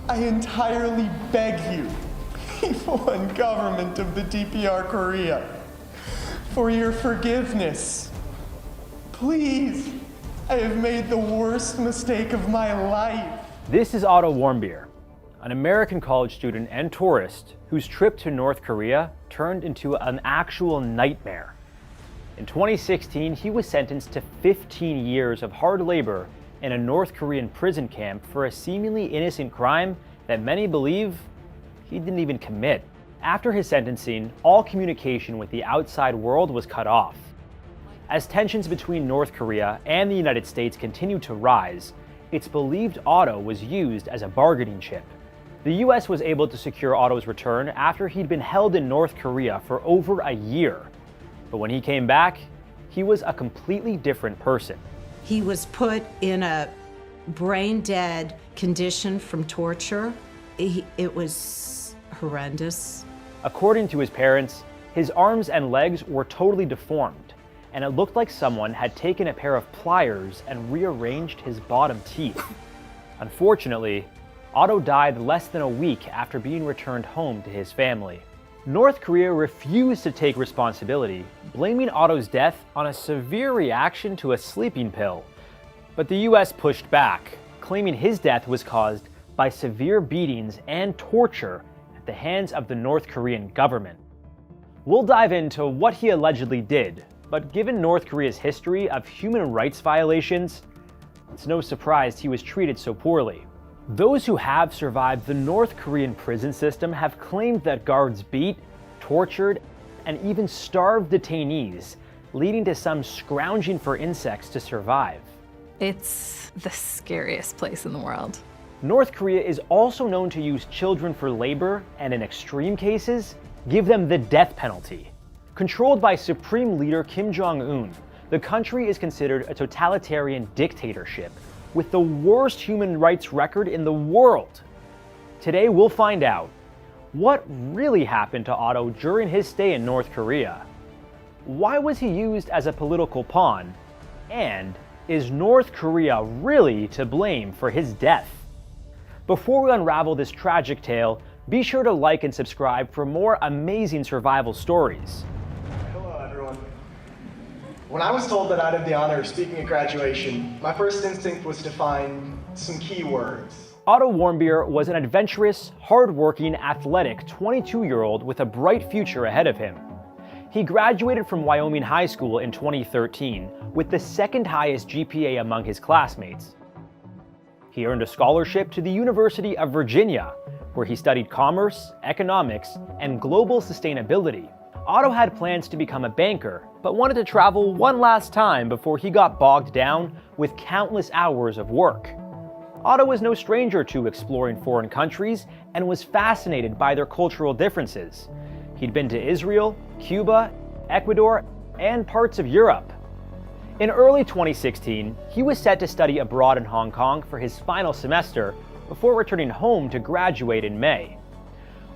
I entirely beg you, people and government of the DPR Korea, for your forgiveness. Please, I have made the worst mistake of my life. This is Otto Warmbier, an American college student and tourist whose trip to North Korea turned into an actual nightmare. In 2016, he was sentenced to 15 years of hard labor in a North Korean prison camp for a seemingly innocent crime that many believe he didn't even commit. After his sentencing, all communication with the outside world was cut off. As tensions between North Korea and the United States continued to rise, it's believed Otto was used as a bargaining chip. The US was able to secure Otto's return after he'd been held in North Korea for over a year. But when he came back, he was a completely different person. He was put in a brain-dead condition from torture. It was horrendous. According to his parents, his arms and legs were totally deformed, and it looked like someone had taken a pair of pliers and rearranged his bottom teeth. Unfortunately, Otto died less than a week after being returned home to his family. North Korea refused to take responsibility, blaming Otto's death on a severe reaction to a sleeping pill. But the US pushed back, claiming his death was caused by severe beatings and torture at the hands of the North Korean government. We'll dive into what he allegedly did, but given North Korea's history of human rights violations, it's no surprise he was treated so poorly. Those who have survived the North Korean prison system have claimed that guards beat, tortured, and even starved detainees, leading to some scrounging for insects to survive. It's the scariest place in the world. North Korea is also known to use children for labor and, in extreme cases, give them the death penalty. Controlled by Supreme Leader Kim Jong-un, the country is considered a totalitarian dictatorship with the worst human rights record in the world. Today we'll find out what really happened to Otto during his stay in North Korea. Why was he used as a political pawn? And is North Korea really to blame for his death? Before we unravel this tragic tale, be sure to like and subscribe for more amazing survival stories. Hello, everyone. When I was told that I'd have the honor of speaking at graduation, my first instinct was to find some key words. Otto Warmbier was an adventurous, hard-working, athletic 22-year-old with a bright future ahead of him. He graduated from Wyoming High School in 2013 with the second highest GPA among his classmates. He earned a scholarship to the University of Virginia, where he studied commerce, economics, and global sustainability. Otto had plans to become a banker, but wanted to travel one last time before he got bogged down with countless hours of work. Otto was no stranger to exploring foreign countries and was fascinated by their cultural differences. He'd been to Israel, Cuba, Ecuador, and parts of Europe. In early 2016, he was set to study abroad in Hong Kong for his final semester before returning home to graduate in May.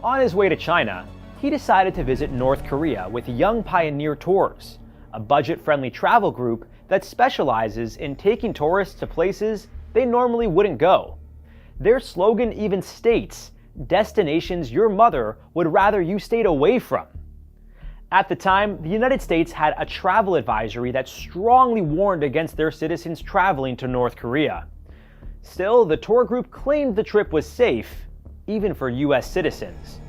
On his way to China, he decided to visit North Korea with Young Pioneer Tours, a budget-friendly travel group that specializes in taking tourists to places they normally wouldn't go. Their slogan even states, "Destinations your mother would rather you stayed away from." At the time, the United States had a travel advisory that strongly warned against their citizens traveling to North Korea. Still, the tour group claimed the trip was safe, even for US citizens.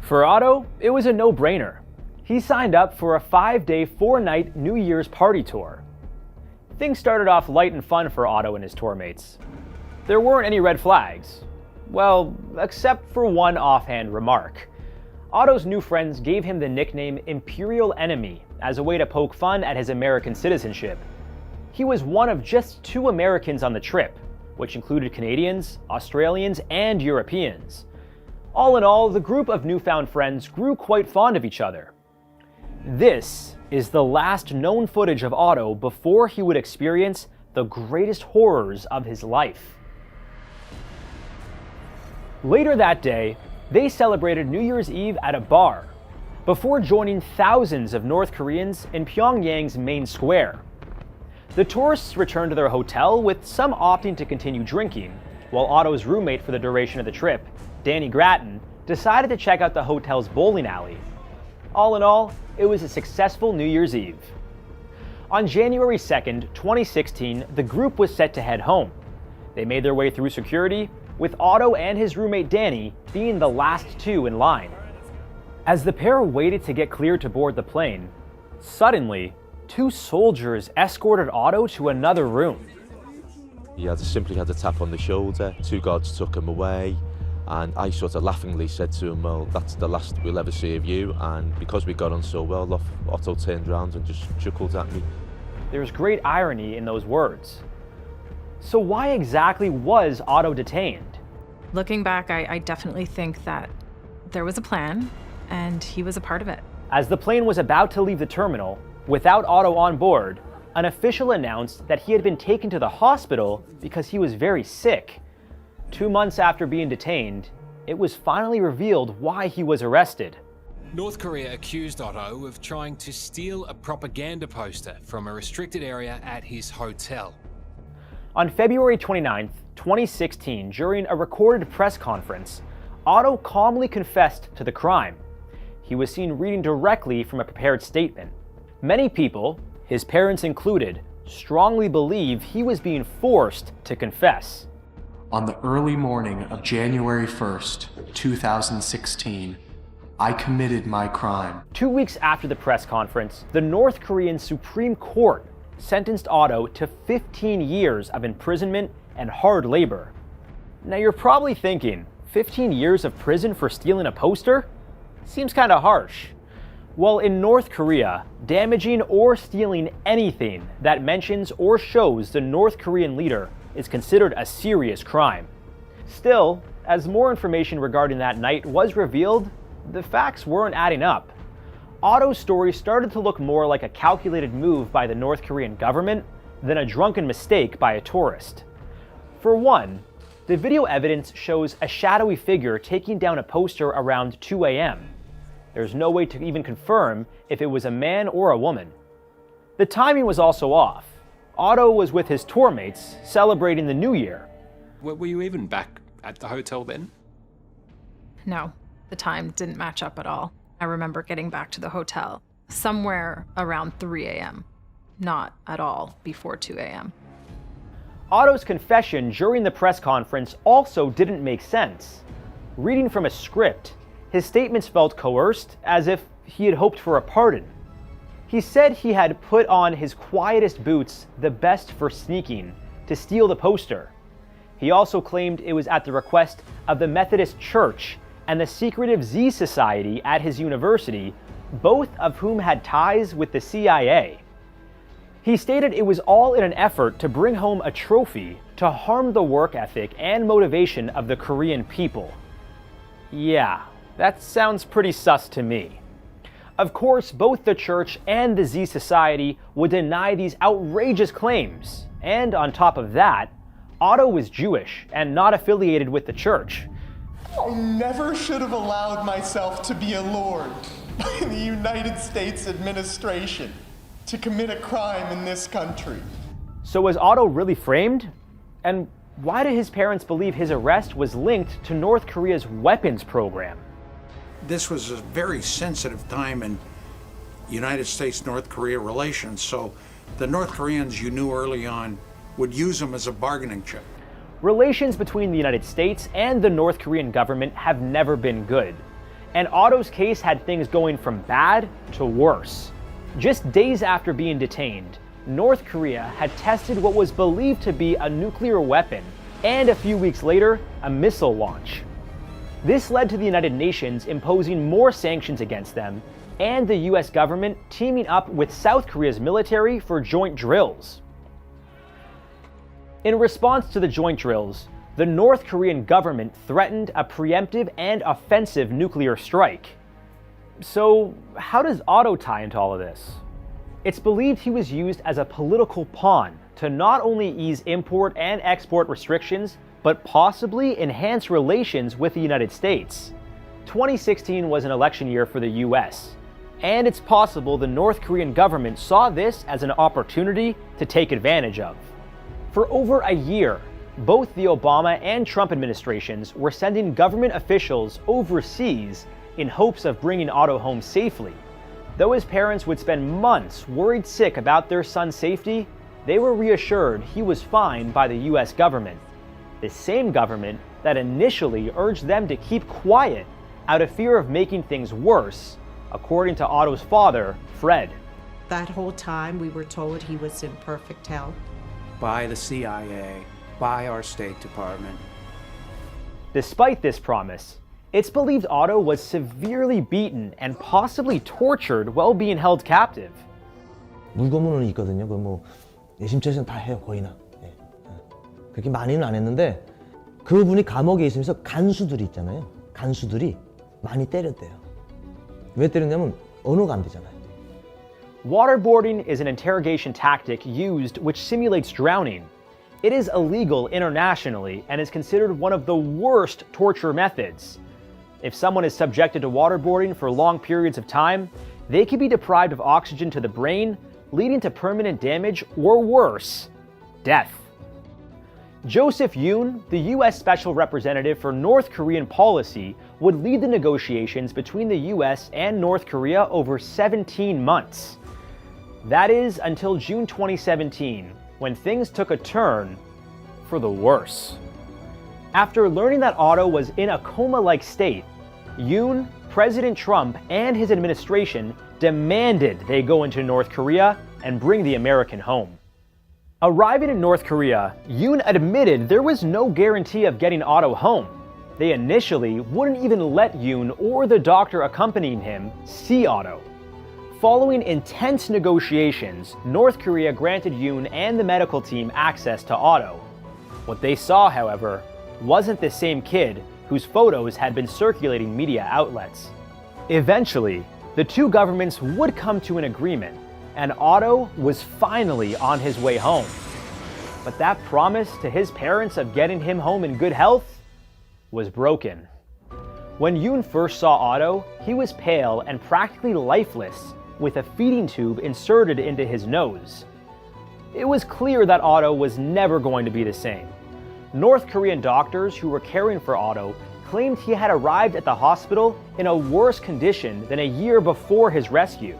For Otto, it was a no-brainer. He signed up for a 5-day, 4-night New Year's party tour. Things started off light and fun for Otto and his tour mates. There weren't any red flags. Well, except for one offhand remark. Otto's new friends gave him the nickname Imperial Enemy as a way to poke fun at his American citizenship. He was one of just 2 Americans on the trip, which included Canadians, Australians, and Europeans. All in all, the group of newfound friends grew quite fond of each other. This is the last known footage of Otto before he would experience the greatest horrors of his life. Later that day, they celebrated New Year's Eve at a bar, before joining thousands of North Koreans in Pyongyang's main square. The tourists returned to their hotel, with some opting to continue drinking, while Otto's roommate for the duration of the trip, Danny Grattan, decided to check out the hotel's bowling alley. All in all, it was a successful New Year's Eve. On January 2nd, 2016, the group was set to head home. They made their way through security, with Otto and his roommate Danny being the last two in line. As the pair waited to get cleared to board the plane, suddenly, two soldiers escorted Otto to another room. He simply had a tap on the shoulder, two guards took him away, and I sort of laughingly said to him, well, that's the last we'll ever see of you, and because we got on so well, Otto turned around and just chuckled at me. There's great irony in those words. So why exactly was Otto detained? Looking back, I definitely think that there was a plan, and he was a part of it. As the plane was about to leave the terminal, without Otto on board, an official announced that he had been taken to the hospital because he was very sick. 2 months after being detained, it was finally revealed why he was arrested. North Korea accused Otto of trying to steal a propaganda poster from a restricted area at his hotel. On February 29, 2016, during a recorded press conference, Otto calmly confessed to the crime. He was seen reading directly from a prepared statement. Many people, his parents included, strongly believe he was being forced to confess. On the early morning of January 1st, 2016, I committed my crime. 2 weeks after the press conference, the North Korean Supreme Court sentenced Otto to 15 years of imprisonment and hard labor. Now you're probably thinking, 15 years of prison for stealing a poster? Seems kinda harsh. Well, in North Korea, damaging or stealing anything that mentions or shows the North Korean leader is considered a serious crime. Still, as more information regarding that night was revealed, the facts weren't adding up. Otto's story started to look more like a calculated move by the North Korean government than a drunken mistake by a tourist. For one, the video evidence shows a shadowy figure taking down a poster around 2 a.m. There's no way to even confirm if it was a man or a woman. The timing was also off. Otto was with his tour mates celebrating the New Year. Were you even back at the hotel then? No, the time didn't match up at all. I remember getting back to the hotel somewhere around 3 a.m., not at all before 2 a.m. Otto's confession during the press conference also didn't make sense. Reading from a script, his statements felt coerced, as if he had hoped for a pardon. He said he had put on his quietest boots, the best for sneaking, to steal the poster. He also claimed it was at the request of the Methodist Church and the secretive Z Society at his university, both of whom had ties with the CIA. He stated it was all in an effort to bring home a trophy to harm the work ethic and motivation of the Korean people. Yeah, that sounds pretty sus to me. Of course, both the church and the Z Society would deny these outrageous claims, and on top of that, Otto was Jewish and not affiliated with the church. I never should have allowed myself to be allured by the United States administration to commit a crime in this country. So was Otto really framed? And why did his parents believe his arrest was linked to North Korea's weapons program? This was a very sensitive time in United States-North Korea relations, so the North Koreans, you knew early on, would use them as a bargaining chip. Relations between the United States and the North Korean government have never been good, and Otto's case had things going from bad to worse. Just days after being detained, North Korea had tested what was believed to be a nuclear weapon, and a few weeks later, a missile launch. This led to the United Nations imposing more sanctions against them, and the US government teaming up with South Korea's military for joint drills. In response to the joint drills, the North Korean government threatened a preemptive and offensive nuclear strike. So, how does Otto tie into all of this? It's believed he was used as a political pawn to not only ease import and export restrictions, but possibly enhance relations with the United States. 2016 was an election year for the US, and it's possible the North Korean government saw this as an opportunity to take advantage of. For over a year, Both the Obama and Trump administrations were sending government officials overseas in hopes of bringing Otto home safely. Though his parents would spend months worried sick about their son's safety, they were reassured he was fine by the US government. The same government that initially urged them to keep quiet out of fear of making things worse, according to Otto's father, Fred. That whole time we were told he was in perfect health. By the CIA, by our State Department. Despite this promise, it's believed Otto was severely beaten and possibly tortured while being held captive. 물고문은 있거든요. 내심처에서는 다 해요, 거의나. 그렇게 많이는 안 했는데 그분이 감옥에 있으면서 간수들이 있잖아요. 간수들이 많이 때렸대요. 왜 때렸냐면 언어가 안 되잖아요. Waterboarding is an interrogation tactic used which simulates drowning. It is illegal internationally and is considered one of the worst torture methods. If someone is subjected to waterboarding for long periods of time, they can be deprived of oxygen to the brain, leading to permanent damage or worse, death. Joseph Yoon, the U.S. Special Representative for North Korean policy, would lead the negotiations between the U.S. and North Korea over 17 months. That is until June 2017, when things took a turn for the worse. After learning that Otto was in a coma-like state, Yoon, President Trump, and his administration demanded they go into North Korea and bring the American home. Arriving in North Korea, Yoon admitted there was no guarantee of getting Otto home. They initially wouldn't even let Yoon or the doctor accompanying him see Otto. Following intense negotiations, North Korea granted Yoon and the medical team access to Otto. What they saw, however, wasn't the same kid whose photos had been circulating media outlets. Eventually, the two governments would come to an agreement, and Otto was finally on his way home. But that promise to his parents of getting him home in good health was broken. When Yoon first saw Otto, he was pale and practically lifeless, with a feeding tube inserted into his nose. It was clear that Otto was never going to be the same. North Korean doctors who were caring for Otto claimed he had arrived at the hospital in a worse condition than a year before his rescue.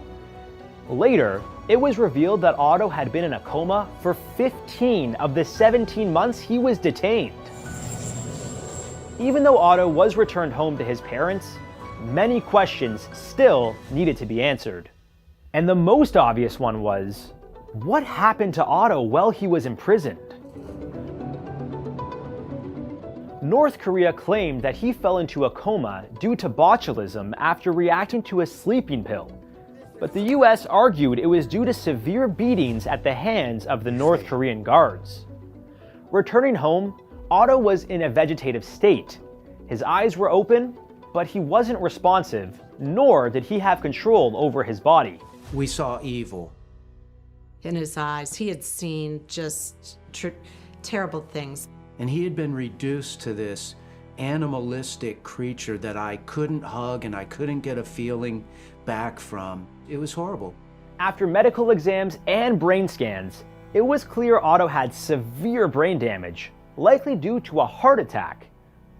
Later, it was revealed that Otto had been in a coma for 15 of the 17 months he was detained. Even though Otto was returned home to his parents, many questions still needed to be answered. And the most obvious one was, what happened to Otto while he was imprisoned? North Korea claimed that he fell into a coma due to botulism after reacting to a sleeping pill. But the US argued it was due to severe beatings at the hands of the North Korean guards. Returning home, Otto was in a vegetative state. His eyes were open, but he wasn't responsive, nor did he have control over his body. We saw evil. In his eyes, he had seen just terrible things. And he had been reduced to this animalistic creature that I couldn't hug and I couldn't get a feeling back from. It was horrible. After medical exams and brain scans, it was clear Otto had severe brain damage, likely due to a heart attack.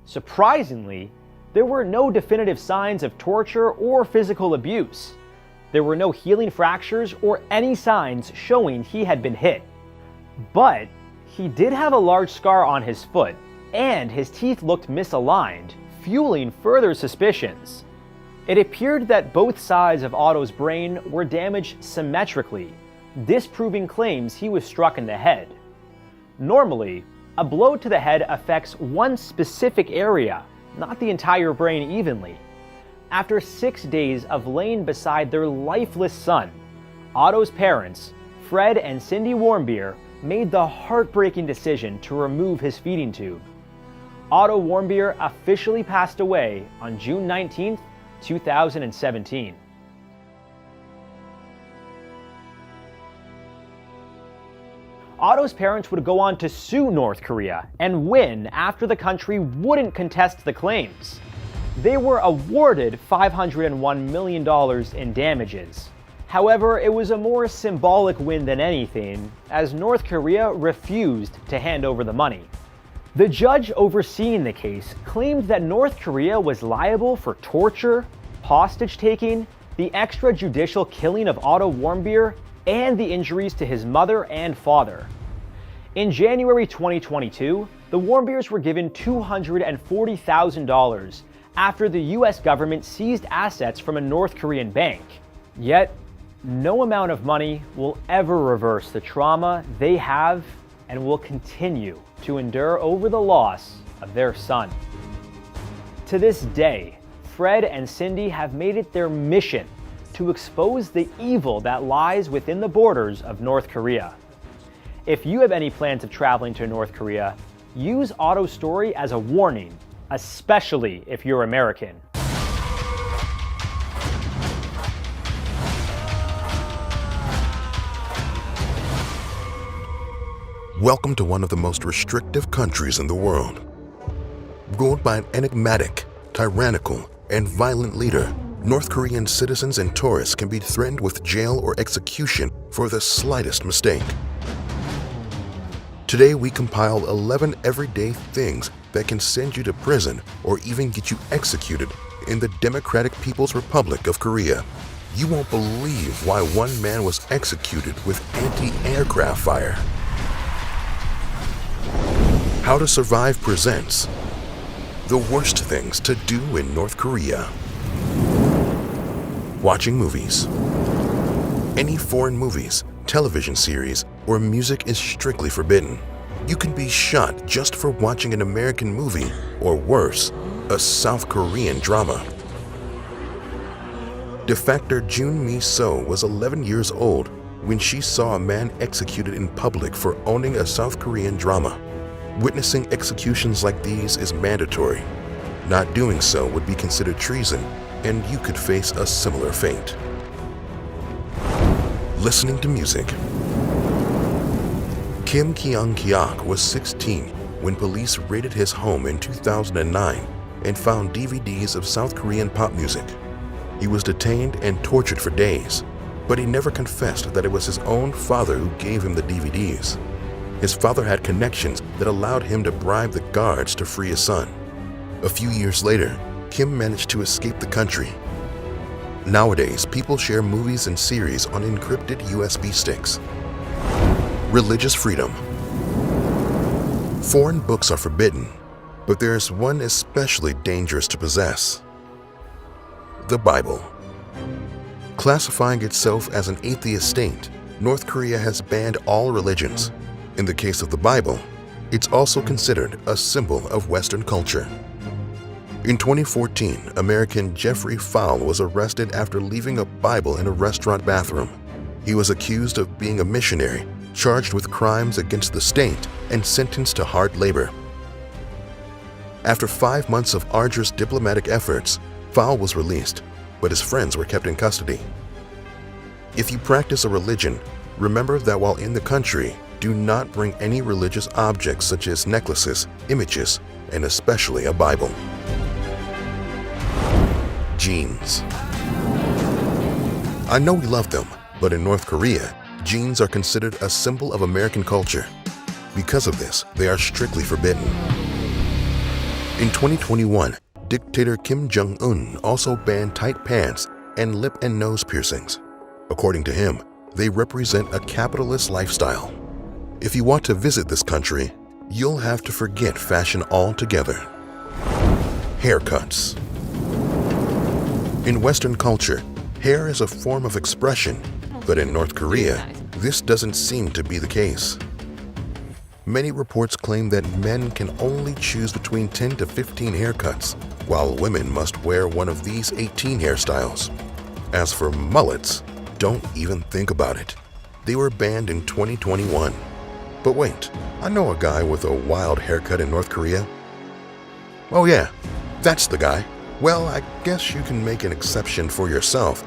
Surprisingly, there were no definitive signs of torture or physical abuse. There were no healing fractures or any signs showing he had been hit. But he did have a large scar on his foot, and his teeth looked misaligned, fueling further suspicions. It appeared that both sides of Otto's brain were damaged symmetrically, disproving claims he was struck in the head. Normally, a blow to the head affects one specific area, not the entire brain evenly. After 6 days of laying beside their lifeless son, Otto's parents, Fred and Cindy Warmbier, made the heartbreaking decision to remove his feeding tube. Otto Warmbier officially passed away on June 19, 2017. Otto's parents would go on to sue North Korea and win after the country wouldn't contest the claims. They were awarded $501 million in damages. However, it was a more symbolic win than anything, as North Korea refused to hand over the money. The judge overseeing the case claimed that North Korea was liable for torture, hostage-taking, the extrajudicial killing of Otto Warmbier, and the injuries to his mother and father. In January 2022, the Warmbiers were given $240,000 after the US government seized assets from a North Korean bank. Yet, no amount of money will ever reverse the trauma they have and will continue to endure over the loss of their son. To this day, Fred and Cindy have made it their mission to expose the evil that lies within the borders of North Korea. If you have any plans of traveling to North Korea, use Otto's story as a warning, especially if you're American. Welcome to one of the most restrictive countries in the world. Ruled by an enigmatic, tyrannical, and violent leader, North Korean citizens and tourists can be threatened with jail or execution for the slightest mistake. Today, we compile 11 everyday things that can send you to prison or even get you executed in the Democratic People's Republic of Korea. You won't believe why one man was executed with anti-aircraft fire. How to Survive presents the worst things to do in North Korea. Watching movies. Any foreign movies, television series, or music is strictly forbidden. You can be shot just for watching an American movie, or worse, a South Korean drama. Defector Jun Mi-so was 11 years old when she saw a man executed in public for owning a South Korean drama. Witnessing executions like these is mandatory. Not doing so would be considered treason, and you could face a similar fate. Listening to music. Kim Kyung-kyok was 16 when police raided his home in 2009 and found DVDs of South Korean pop music. He was detained and tortured for days, but he never confessed that it was his own father who gave him the DVDs. His father had connections that allowed him to bribe the guards to free his son. A few years later, Kim managed to escape the country. Nowadays, people share movies and series on encrypted USB sticks. Religious freedom. Foreign books are forbidden, but there is one especially dangerous to possess: the Bible. Classifying itself as an atheist state, North Korea has banned all religions. In the case of the Bible, it's also considered a symbol of Western culture. In 2014, American Jeffrey Fowle was arrested after leaving a Bible in a restaurant bathroom. He was accused of being a missionary, charged with crimes against the state, and sentenced to hard labor. After 5 months of arduous diplomatic efforts, Fowle was released, but his friends were kept in custody. If you practice a religion, remember that while in the country, do not bring any religious objects such as necklaces, images, and especially a Bible. Jeans. I know we love them, but in North Korea, jeans are considered a symbol of American culture. Because of this, they are strictly forbidden. In 2021, dictator Kim Jong-un also banned tight pants and lip and nose piercings. According to him, they represent a capitalist lifestyle. If you want to visit this country, you'll have to forget fashion altogether. Haircuts. In Western culture, hair is a form of expression, but in North Korea, this doesn't seem to be the case. Many reports claim that men can only choose between 10 to 15 haircuts, while women must wear one of these 18 hairstyles. As for mullets, don't even think about it. They were banned in 2021. But wait, I know a guy with a wild haircut in North Korea. Oh yeah, that's the guy. Well, I guess you can make an exception for yourself.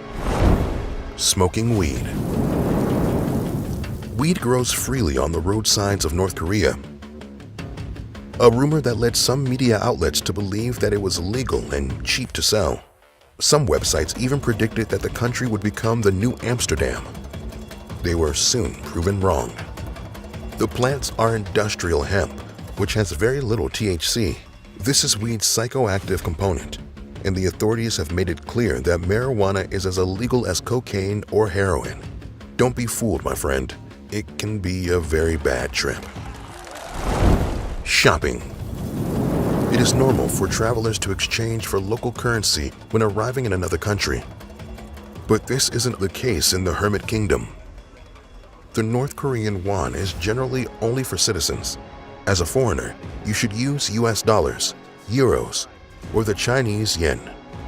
Smoking weed. Weed grows freely on the roadsides of North Korea. A rumor that led some media outlets to believe that it was legal and cheap to sell. Some websites even predicted that the country would become the new Amsterdam. They were soon proven wrong. The plants are industrial hemp, which has very little THC. This is weed's psychoactive component, and the authorities have made it clear that marijuana is as illegal as cocaine or heroin. Don't be fooled, my friend. It can be a very bad trip. Shopping. It is normal for travelers to exchange for local currency when arriving in another country. But this isn't the case in the Hermit Kingdom. The North Korean won is generally only for citizens. As a foreigner, you should use US dollars, euros, or the Chinese yen.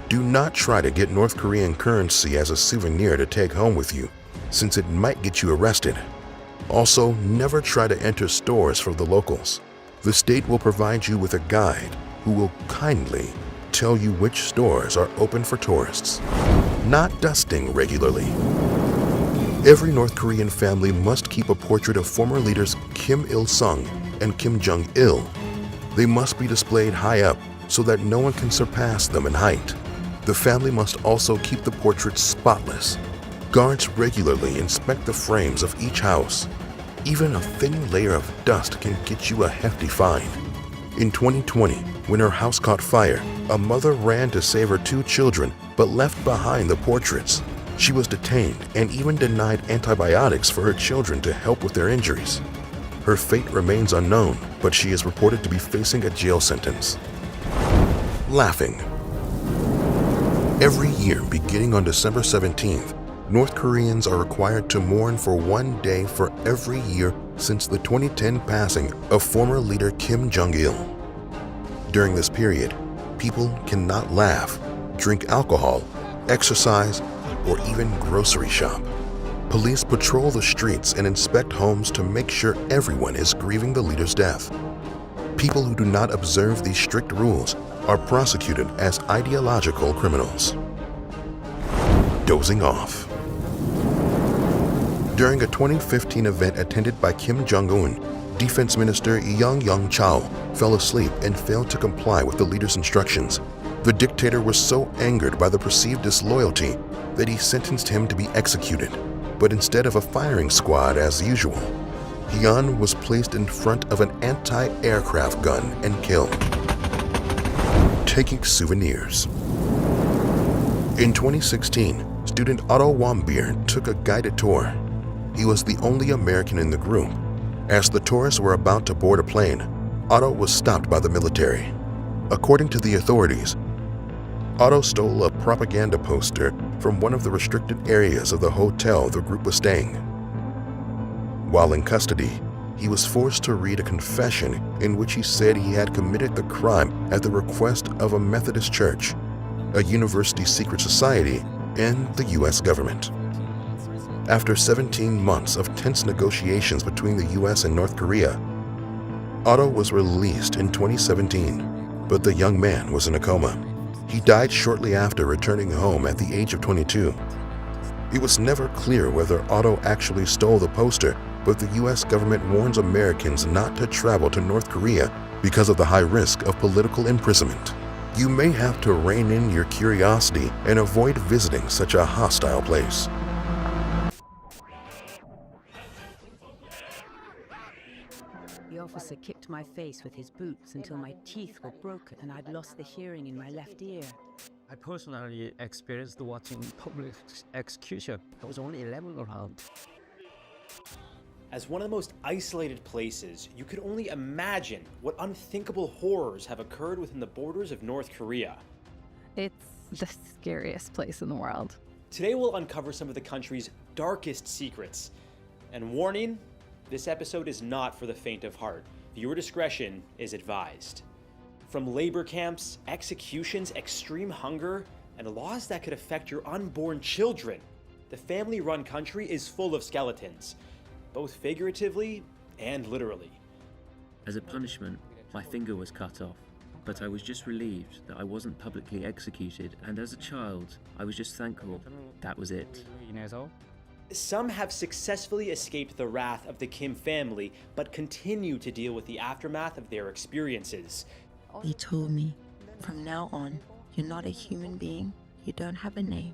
Do not try to get North Korean currency as a souvenir to take home with you, since it might get you arrested. Also, never try to enter stores for the locals. The state will provide you with a guide who will kindly tell you which stores are open for tourists. Not dusting regularly. Every North Korean family must keep a portrait of former leaders Kim Il-sung and Kim Jong-il. They must be displayed high up so that no one can surpass them in height. The family must also keep the portraits spotless. Guards regularly inspect the frames of each house. Even a thin layer of dust can get you a hefty fine. In 2020, when her house caught fire, a mother ran to save her 2 children but left behind the portraits. She was detained and even denied antibiotics for her children to help with their injuries. Her fate remains unknown, but she is reported to be facing a jail sentence. Laughing. Every year, beginning on December 17th, North Koreans are required to mourn for 1 day for every year since the 2010 passing of former leader Kim Jong-il. During this period, people cannot laugh, drink alcohol, exercise, or even grocery shop. Police patrol the streets and inspect homes to make sure everyone is grieving the leader's death. People who do not observe these strict rules are prosecuted as ideological criminals. Dozing off. During a 2015 event attended by Kim Jong-un, Defense Minister Young Yong-chol fell asleep and failed to comply with the leader's instructions. The dictator was so angered by the perceived disloyalty that he sentenced him to be executed. But instead of a firing squad as usual, Hyun was placed in front of an anti-aircraft gun and killed. Taking souvenirs. In 2016, student Otto Warmbier took a guided tour. He was the only American in the group. As the tourists were about to board a plane, Otto was stopped by the military. According to the authorities, Otto stole a propaganda poster from one of the restricted areas of the hotel the group was staying. While in custody, he was forced to read a confession in which he said he had committed the crime at the request of a Methodist church, a university secret society, and the US government. After 17 months of tense negotiations between the US and North Korea, Otto was released in 2017, but the young man was in a coma. He died shortly after returning home at the age of 22. It was never clear whether Otto actually stole the poster, but the US government warns Americans not to travel to North Korea because of the high risk of political imprisonment. You may have to rein in your curiosity and avoid visiting such a hostile place. The officer kicked my face with his boots until my teeth were broken and I'd lost the hearing in my left ear. I personally experienced watching public execution. I was only 11 around. As one of the most isolated places, you could only imagine what unthinkable horrors have occurred within the borders of North Korea. It's the scariest place in the world. Today we'll uncover some of the country's darkest secrets. And warning, this episode is not for the faint of heart. Viewer discretion is advised. From labor camps, executions, extreme hunger, and laws that could affect your unborn children, the family-run country is full of skeletons, both figuratively and literally. As a punishment, my finger was cut off, but I was just relieved that I wasn't publicly executed, and as a child, I was just thankful that was it. Some have successfully escaped the wrath of the Kim family, but continue to deal with the aftermath of their experiences. They told me, from now on, you're not a human being, you don't have a name.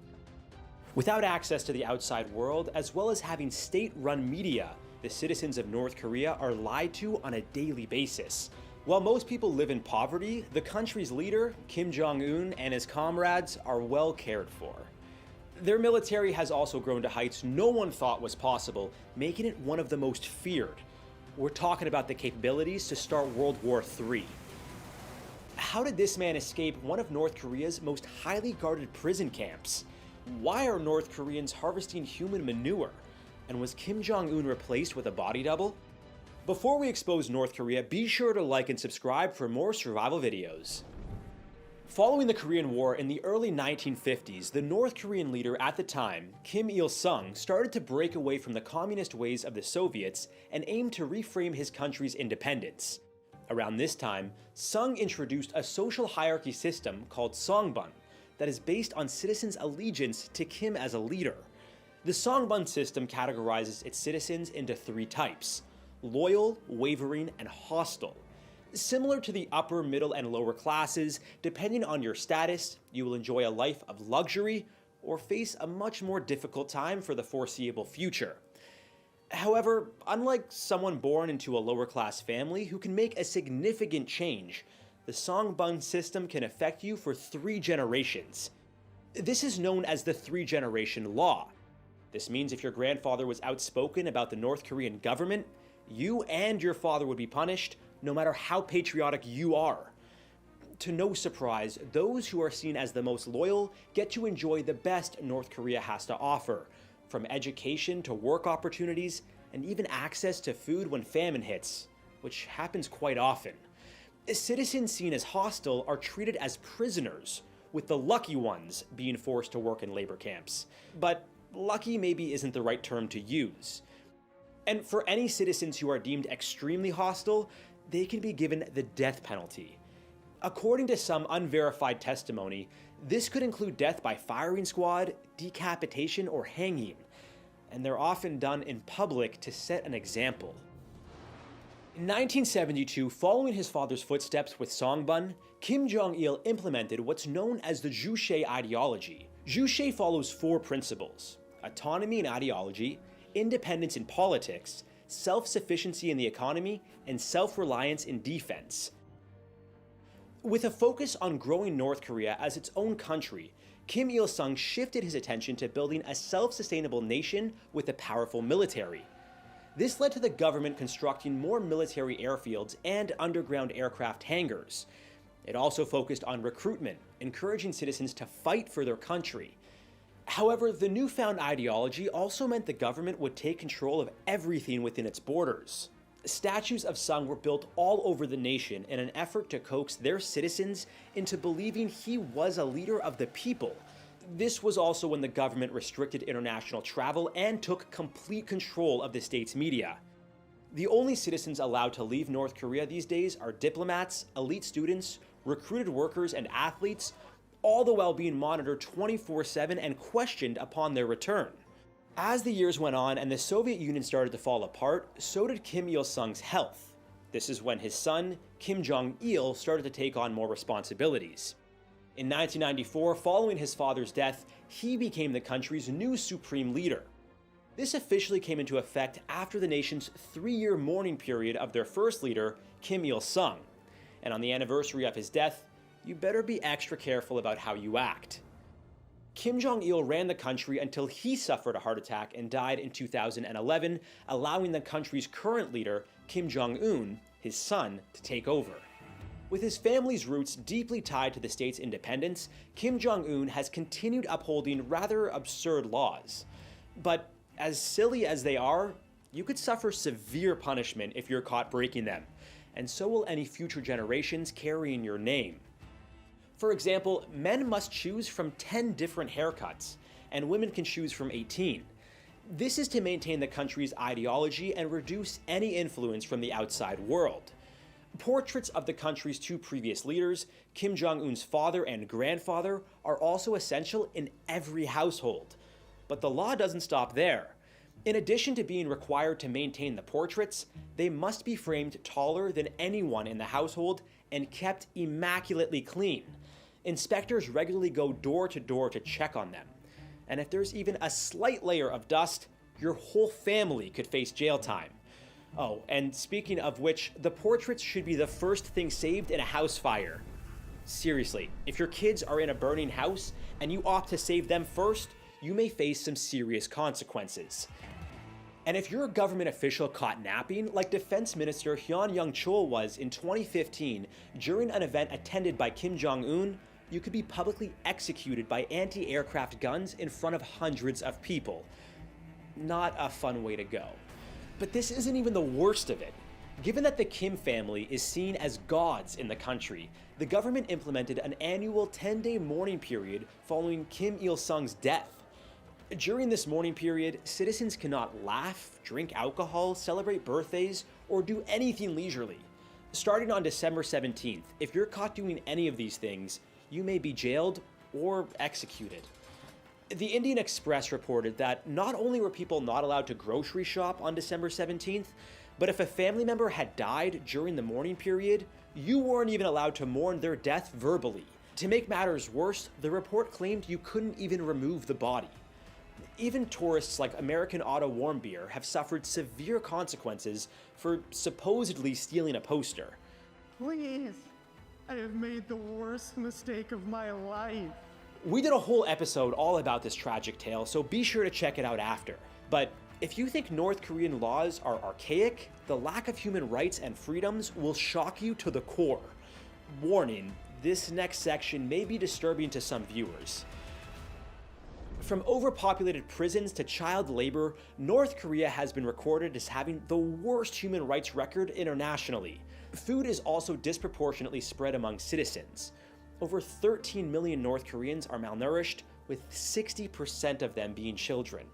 Without access to the outside world, as well as having state-run media, the citizens of North Korea are lied to on a daily basis. While most people live in poverty, the country's leader, Kim Jong-un, and his comrades are well cared for. Their military has also grown to heights no one thought was possible, making it one of the most feared. We're talking about the capabilities to start World War III. How did this man escape one of North Korea's most highly guarded prison camps? Why are North Koreans harvesting human manure? And was Kim Jong-un replaced with a body double? Before we expose North Korea, be sure to like and subscribe for more survival videos. Following the Korean War in the early 1950s, the North Korean leader at the time, Kim Il-sung, started to break away from the communist ways of the Soviets and aimed to reframe his country's independence. Around this time, Sung introduced a social hierarchy system called Songbun that is based on citizens' allegiance to Kim as a leader. The Songbun system categorizes its citizens into 3 types: loyal, wavering, and hostile. Similar to the upper, middle, and lower classes, depending on your status, you will enjoy a life of luxury or face a much more difficult time for the foreseeable future. However, unlike someone born into a lower class family who can make a significant change, the Songbun system can affect you for 3 generations. This is known as the 3-generation law. This means if your grandfather was outspoken about the North Korean government, you and your father would be punished, no matter how patriotic you are. To no surprise, those who are seen as the most loyal get to enjoy the best North Korea has to offer, from education to work opportunities, and even access to food when famine hits, which happens quite often. Citizens seen as hostile are treated as prisoners, with the lucky ones being forced to work in labor camps. But lucky maybe isn't the right term to use. And for any citizens who are deemed extremely hostile, they can be given the death penalty. According to some unverified testimony, this could include death by firing squad, decapitation, or hanging, and they're often done in public to set an example. In 1972, following his father's footsteps with Songbun, Kim Jong-il implemented what's known as the Juche ideology. Juche follows 4 principles: autonomy in ideology, independence in politics, self-sufficiency in the economy, and self-reliance in defense. With a focus on growing North Korea as its own country, Kim Il-sung shifted his attention to building a self-sustainable nation with a powerful military. This led to the government constructing more military airfields and underground aircraft hangars. It also focused on recruitment, encouraging citizens to fight for their country. However, the newfound ideology also meant the government would take control of everything within its borders. Statues of Sung were built all over the nation in an effort to coax their citizens into believing he was a leader of the people. This was also when the government restricted international travel and took complete control of the state's media. The only citizens allowed to leave North Korea these days are diplomats, elite students, recruited workers, and athletes, all the while being monitored 24/7 and questioned upon their return. As the years went on and the Soviet Union started to fall apart, so did Kim Il-sung's health. This is when his son, Kim Jong-il, started to take on more responsibilities. In 1994, following his father's death, he became the country's new supreme leader. This officially came into effect after the nation's 3-year mourning period of their first leader, Kim Il-sung. And on the anniversary of his death, you better be extra careful about how you act. Kim Jong-il ran the country until he suffered a heart attack and died in 2011, allowing the country's current leader, Kim Jong-un, his son, to take over. With his family's roots deeply tied to the state's independence, Kim Jong-un has continued upholding rather absurd laws. But as silly as they are, you could suffer severe punishment if you're caught breaking them, and so will any future generations carrying your name. For example, men must choose from 10 different haircuts, and women can choose from 18. This is to maintain the country's ideology and reduce any influence from the outside world. Portraits of the country's 2 previous leaders, Kim Jong-un's father and grandfather, are also essential in every household. But the law doesn't stop there. In addition to being required to maintain the portraits, they must be framed taller than anyone in the household and kept immaculately clean. Inspectors regularly go door to door to check on them. And if there's even a slight layer of dust, your whole family could face jail time. Oh, and speaking of which, the portraits should be the first thing saved in a house fire. Seriously, if your kids are in a burning house and you opt to save them first, you may face some serious consequences. And if you're a government official caught napping, like Defense Minister Hyun Young-chol was in 2015 during an event attended by Kim Jong-un, you could be publicly executed by anti-aircraft guns in front of hundreds of people. Not a fun way to go. But this isn't even the worst of it. Given that the Kim family is seen as gods in the country, the government implemented an annual 10-day mourning period following Kim Il-sung's death. During this mourning period, citizens cannot laugh, drink alcohol, celebrate birthdays, or do anything leisurely. Starting on December 17th, if you're caught doing any of these things, you may be jailed or executed. The Indian Express reported that not only were people not allowed to grocery shop on December 17th, but if a family member had died during the mourning period, you weren't even allowed to mourn their death verbally. To make matters worse, the report claimed you couldn't even remove the body. Even tourists like American Auto Warm Beer have suffered severe consequences for supposedly stealing a poster. Please, I have made the worst mistake of my life. We did a whole episode all about this tragic tale, so be sure to check it out after. But if you think North Korean laws are archaic, the lack of human rights and freedoms will shock you to the core. Warning, this next section may be disturbing to some viewers. From overpopulated prisons to child labor, North Korea has been recorded as having the worst human rights record internationally. Food is also disproportionately spread among citizens. Over 13 million North Koreans are malnourished, with 60% of them being children.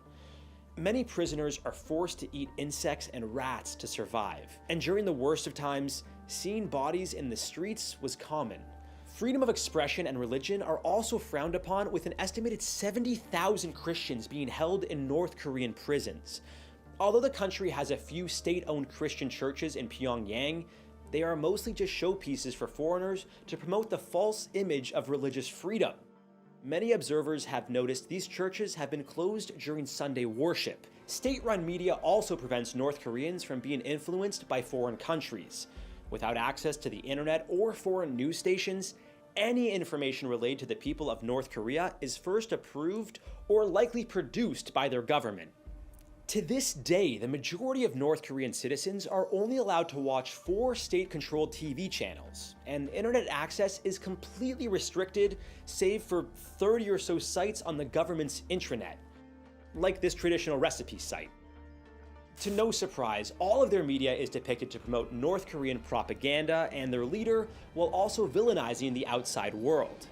Many prisoners are forced to eat insects and rats to survive, and during the worst of times, seeing bodies in the streets was common. Freedom of expression and religion are also frowned upon, with an estimated 70,000 Christians being held in North Korean prisons. Although the country has a few state-owned Christian churches in Pyongyang, they are mostly just showpieces for foreigners to promote the false image of religious freedom. Many observers have noticed these churches have been closed during Sunday worship. State-run media also prevents North Koreans from being influenced by foreign countries. Without access to the internet or foreign news stations, any information related to the people of North Korea is first approved or likely produced by their government. To this day, the majority of North Korean citizens are only allowed to watch 4 state-controlled TV channels, and internet access is completely restricted, save for 30 or so sites on the government's intranet, like this traditional recipe site. To no surprise, all of their media is depicted to promote North Korean propaganda and their leader, while also villainizing the outside world.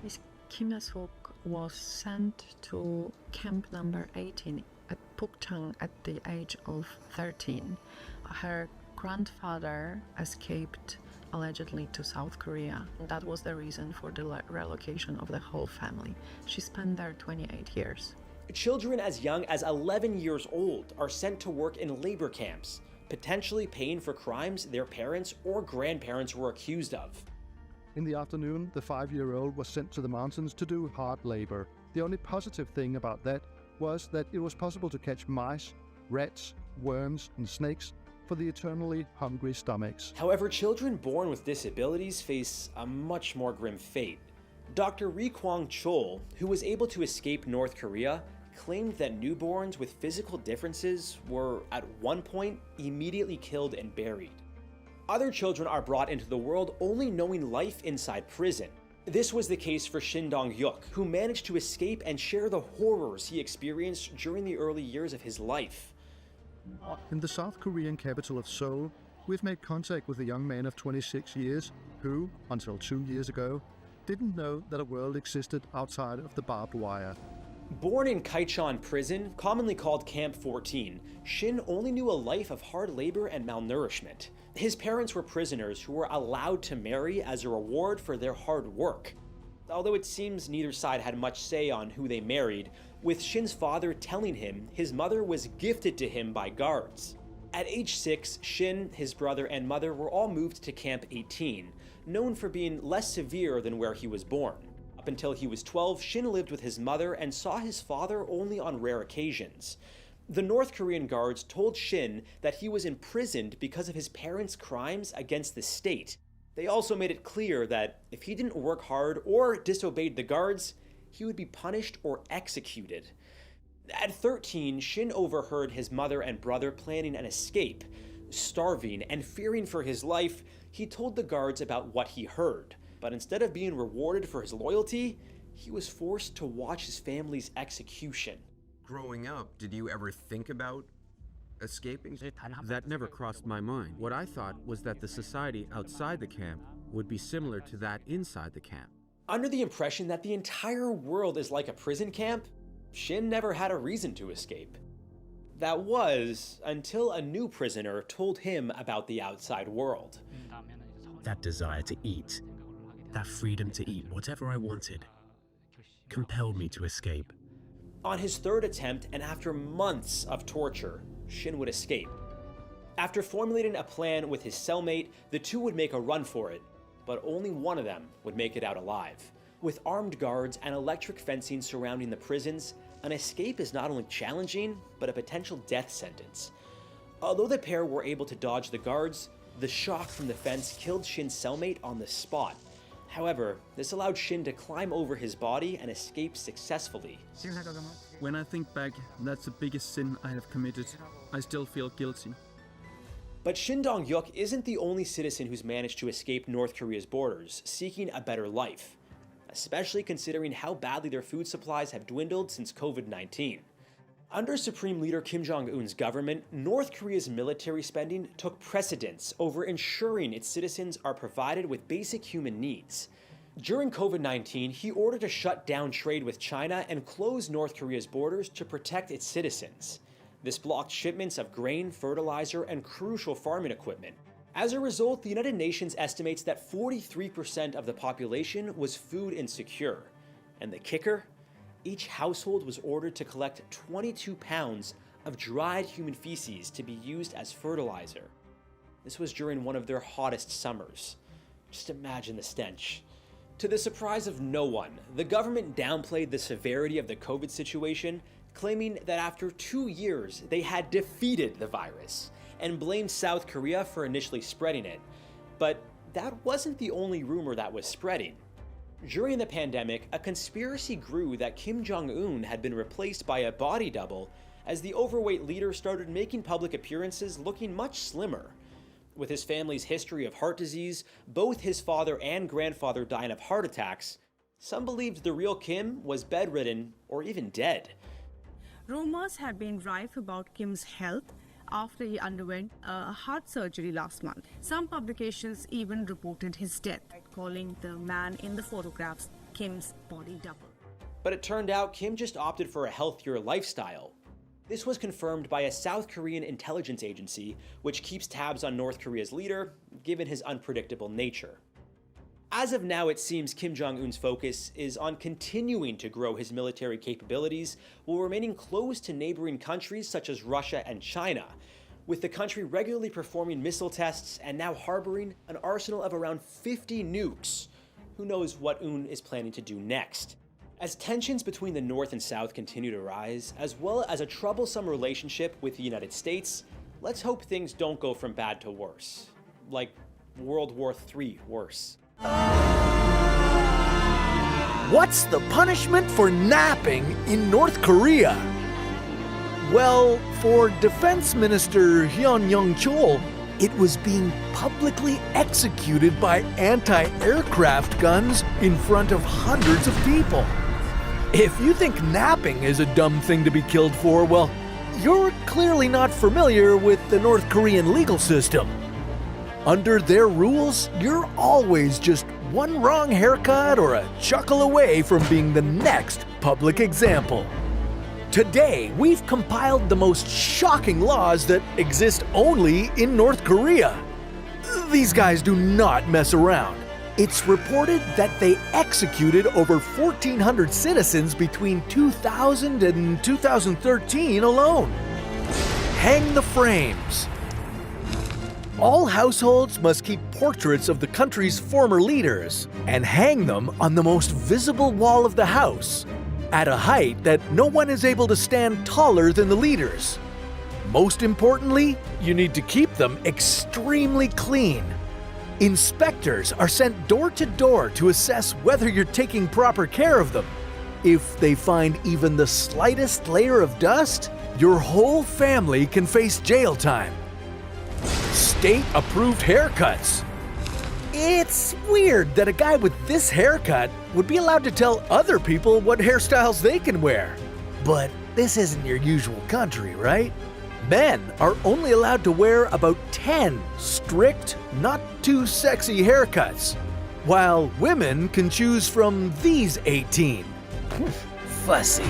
Miss Kim Il-sung was sent to camp number 18 at Pukchang at the age of 13. Her grandfather escaped allegedly to South Korea. That was the reason for the relocation of the whole family. She spent there 28 years. Children as young as 11 years old are sent to work in labor camps, potentially paying for crimes their parents or grandparents were accused of. In the afternoon, the 5-year-old was sent to the mountains to do hard labor. The only positive thing about that was that it was possible to catch mice, rats, worms, and snakes for the eternally hungry stomachs. However, children born with disabilities face a much more grim fate. Dr. Ri Kwang-chol, who was able to escape North Korea, claimed that newborns with physical differences were, at one point, immediately killed and buried. Other children are brought into the world only knowing life inside prison. This was the case for Shin Dong-hyuk, who managed to escape and share the horrors he experienced during the early years of his life. In the South Korean capital of Seoul, we've made contact with a young man of 26 years who, until 2 years ago, didn't know that a world existed outside of the barbed wire. Born in Kaichon Prison, commonly called Camp 14, Shin only knew a life of hard labor and malnourishment. His parents were prisoners who were allowed to marry as a reward for their hard work. Although it seems neither side had much say on who they married, with Shin's father telling him his mother was gifted to him by guards. At age 6, Shin, his brother, and mother were all moved to Camp 18, known for being less severe than where he was born. Up until he was 12, Shin lived with his mother and saw his father only on rare occasions. The North Korean guards told Shin that he was imprisoned because of his parents' crimes against the state. They also made it clear that if he didn't work hard or disobeyed the guards, he would be punished or executed. At 13, Shin overheard his mother and brother planning an escape. Starving and fearing for his life, he told the guards about what he heard. But instead of being rewarded for his loyalty, he was forced to watch his family's execution. Growing up, did you ever think about escaping? That never crossed my mind. What I thought was that the society outside the camp would be similar to that inside the camp. Under the impression that the entire world is like a prison camp, Shin never had a reason to escape. That was until a new prisoner told him about the outside world. That desire to eat, that freedom to eat whatever I wanted, compelled me to escape. On his third attempt, and after months of torture, Shin would escape. After formulating a plan with his cellmate, the two would make a run for it, but only one of them would make it out alive. With armed guards and electric fencing surrounding the prisons, an escape is not only challenging, but a potential death sentence. Although the pair were able to dodge the guards, the shock from the fence killed Shin's cellmate on the spot. However, this allowed Shin to climb over his body and escape successfully. When I think back, that's the biggest sin I have committed. I still feel guilty. But Shin Dong-yuk isn't the only citizen who's managed to escape North Korea's borders, seeking a better life, especially considering how badly their food supplies have dwindled since COVID-19. Under Supreme Leader Kim Jong-un's government, North Korea's military spending took precedence over ensuring its citizens are provided with basic human needs. During COVID-19, he ordered to shut down trade with China and close North Korea's borders to protect its citizens. This blocked shipments of grain, fertilizer, and crucial farming equipment. As a result, the United Nations estimates that 43% of the population was food insecure. And the kicker? Each household was ordered to collect 22 pounds of dried human feces to be used as fertilizer. This was during one of their hottest summers. Just imagine the stench. To the surprise of no one, the government downplayed the severity of the COVID situation, claiming that after 2 years they had defeated the virus, and blamed South Korea for initially spreading it. But that wasn't the only rumor that was spreading. During the pandemic, a conspiracy grew that Kim Jong-un had been replaced by a body double as the overweight leader started making public appearances looking much slimmer. With his family's history of heart disease, both his father and grandfather dying of heart attacks, some believed the real Kim was bedridden or even dead. Rumors had been rife about Kim's health after he underwent a heart surgery last month. Some publications even reported his death, calling the man in the photographs Kim's body double. But it turned out Kim just opted for a healthier lifestyle. This was confirmed by a South Korean intelligence agency, which keeps tabs on North Korea's leader, given his unpredictable nature. As of now, it seems Kim Jong-un's focus is on continuing to grow his military capabilities while remaining close to neighboring countries such as Russia and China, with the country regularly performing missile tests and now harboring an arsenal of around 50 nukes. Who knows what Un is planning to do next? As tensions between the North and South continue to rise, as well as a troublesome relationship with the United States, let's hope things don't go from bad to worse. Like World War III worse. What's the punishment for napping in North Korea? Well, for Defense Minister Hyun Young-chol, it was being publicly executed by anti-aircraft guns in front of hundreds of people. If you think napping is a dumb thing to be killed for, well, you're clearly not familiar with the North Korean legal system. Under their rules, you're always just one wrong haircut or a chuckle away from being the next public example. Today, we've compiled the most shocking laws that exist only in North Korea. These guys do not mess around. It's reported that they executed over 1,400 citizens between 2000 and 2013 alone. Hang the frames. All households must keep portraits of the country's former leaders and hang them on the most visible wall of the house. at a height that no one is able to stand taller than the leaders. Most importantly, you need to keep them extremely clean. Inspectors are sent door to door to assess whether you're taking proper care of them. If they find even the slightest layer of dust, your whole family can face jail time. State-approved haircuts. It's weird that a guy with this haircut would be allowed to tell other people what hairstyles they can wear. But this isn't your usual country, right? Men are only allowed to wear about 10 strict, not too sexy haircuts, while women can choose from these 18. Fussy.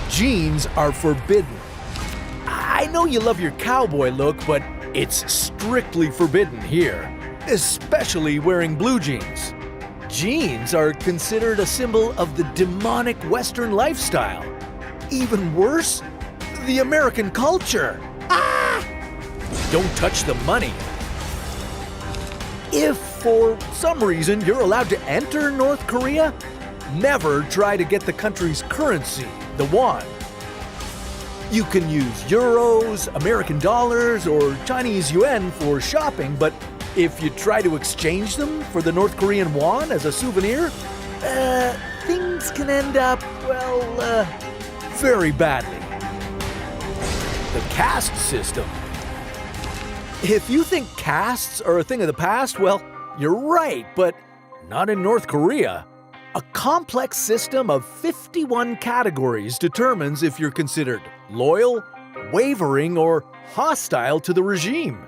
Jeans are forbidden. I know you love your cowboy look, but it's strictly forbidden here, especially wearing blue jeans. Jeans are considered a symbol of the demonic Western lifestyle. Even worse, the American culture. Don't touch the money. If for some reason you're allowed to enter North Korea, never try to get the country's currency, the won. You can use euros, American dollars, or Chinese yuan for shopping, but if you try to exchange them for the North Korean won as a souvenir, things can end up, well, very badly. The caste system. If you think castes are a thing of the past, well, you're right, but not in North Korea. A complex system of 51 categories determines if you're considered loyal, wavering, or hostile to the regime.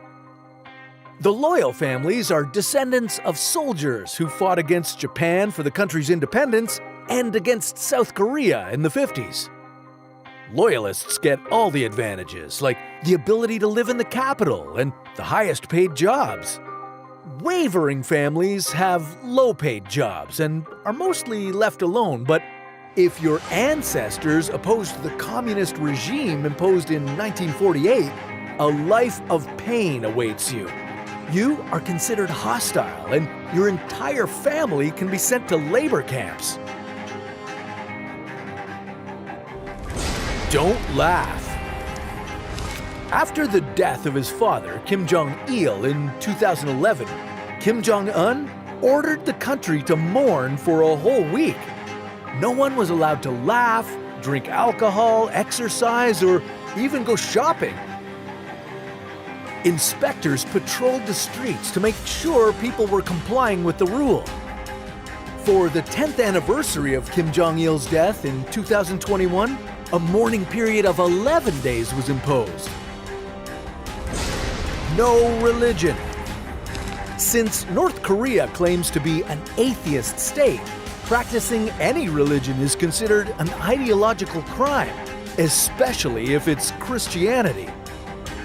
The loyal families are descendants of soldiers who fought against Japan for the country's independence and against South Korea in the 50s. Loyalists get all the advantages, like the ability to live in the capital and the highest paid jobs. Wavering families have low-paid jobs and are mostly left alone, but if your ancestors opposed the communist regime imposed in 1948, a life of pain awaits you. You are considered hostile, and your entire family can be sent to labor camps. Don't laugh. After the death of his father, Kim Jong-il, in 2011, Kim Jong-un ordered the country to mourn for a whole week. No one was allowed to laugh, drink alcohol, exercise, or even go shopping. Inspectors patrolled the streets to make sure people were complying with the rule. For the 10th anniversary of Kim Jong-il's death in 2021, a mourning period of 11 days was imposed. No religion. Since North Korea claims to be an atheist state, practicing any religion is considered an ideological crime, especially if it's Christianity.